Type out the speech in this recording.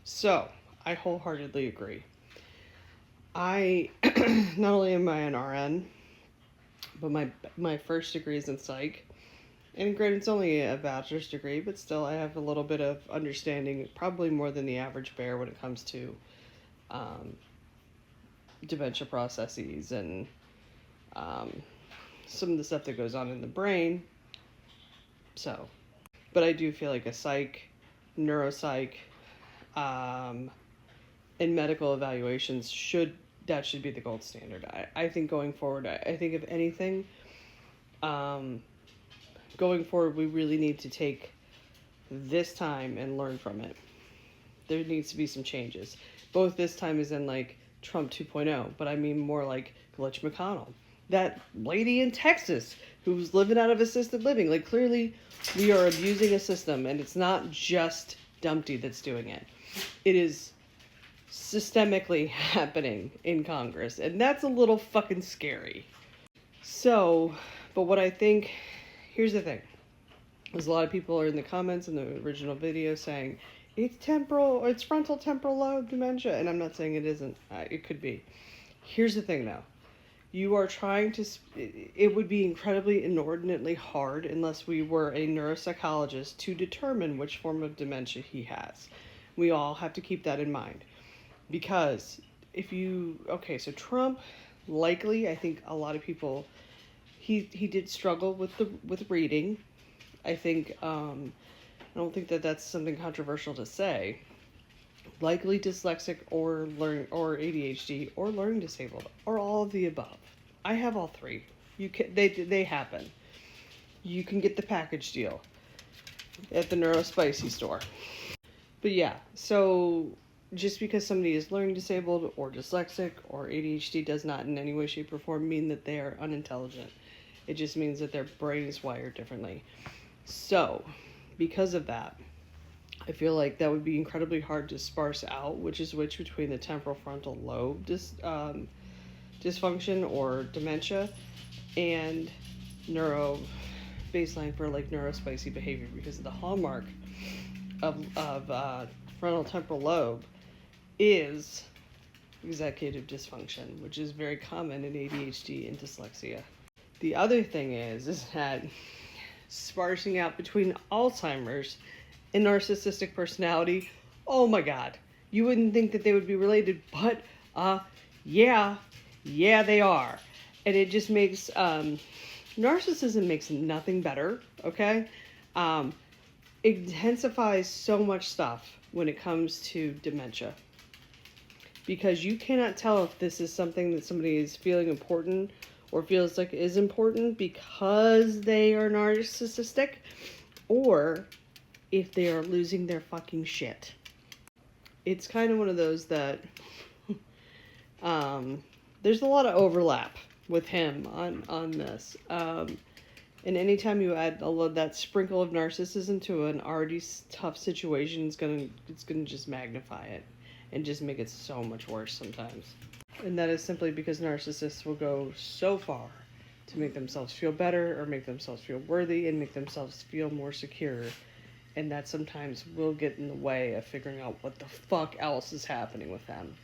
So, I wholeheartedly agree. I not only am I an RN, but my first degree is in psych. And granted, it's only a bachelor's degree, but still, I have a little bit of understanding, probably more than the average bear when it comes to um, dementia processes and um, some of the stuff that goes on in the brain. So, but I do feel like a psych, neuropsych, um, and medical evaluations should be the gold standard. I think going forward, I think if anything, um, going forward, we really need to take this time and learn from it. There needs to be some changes. Both this time is in like Trump 2.0, but I mean more like Glitch McConnell. That lady in Texas who's living out of assisted living. Like, clearly, we are abusing a system, and it's not just Dumpty that's doing it. It is systemically happening in Congress, and that's a little fucking scary. So, but what I think, here's the thing. There's a lot of people are in the comments in the original video saying it's frontal temporal lobe dementia, and I'm not saying it isn't. It could be. Here's the thing, though. You are trying to. It would be incredibly inordinately hard unless we were a neuropsychologist to determine which form of dementia he has. We all have to keep that in mind, because so Trump, likely, I think a lot of people, he did struggle with reading. I think I don't think that that's something controversial to say. Likely dyslexic or ADHD or learning disabled or all of the above. I have all three. They happen. You can get the package deal at the Neurospicy store. But yeah, so just because somebody is learning disabled or dyslexic or ADHD does not in any way, shape, or form mean that they are unintelligent. It just means that their brain is wired differently. So, because of that, I feel like that would be incredibly hard to sparse out which is which between the temporal frontal lobe dysfunction or dementia and neuro baseline for like neurospicy behavior, because the hallmark of frontal temporal lobe is executive dysfunction, which is very common in ADHD and dyslexia. The other thing is that sparsing out between Alzheimer's and narcissistic personality, oh my god, you wouldn't think that they would be related, but yeah they are. And it just makes narcissism makes nothing better. Okay, it intensifies so much stuff when it comes to dementia, because you cannot tell if this is something that somebody is feeling important or feels like is important because they are narcissistic, or if they are losing their fucking shit. It's kind of one of those that there's a lot of overlap with him on this. And anytime you add that sprinkle of narcissism to an already tough situation, it's gonna just magnify it and just make it so much worse sometimes. And that is simply because narcissists will go so far to make themselves feel better or make themselves feel worthy and make themselves feel more secure. And that sometimes will get in the way of figuring out what the fuck else is happening with them.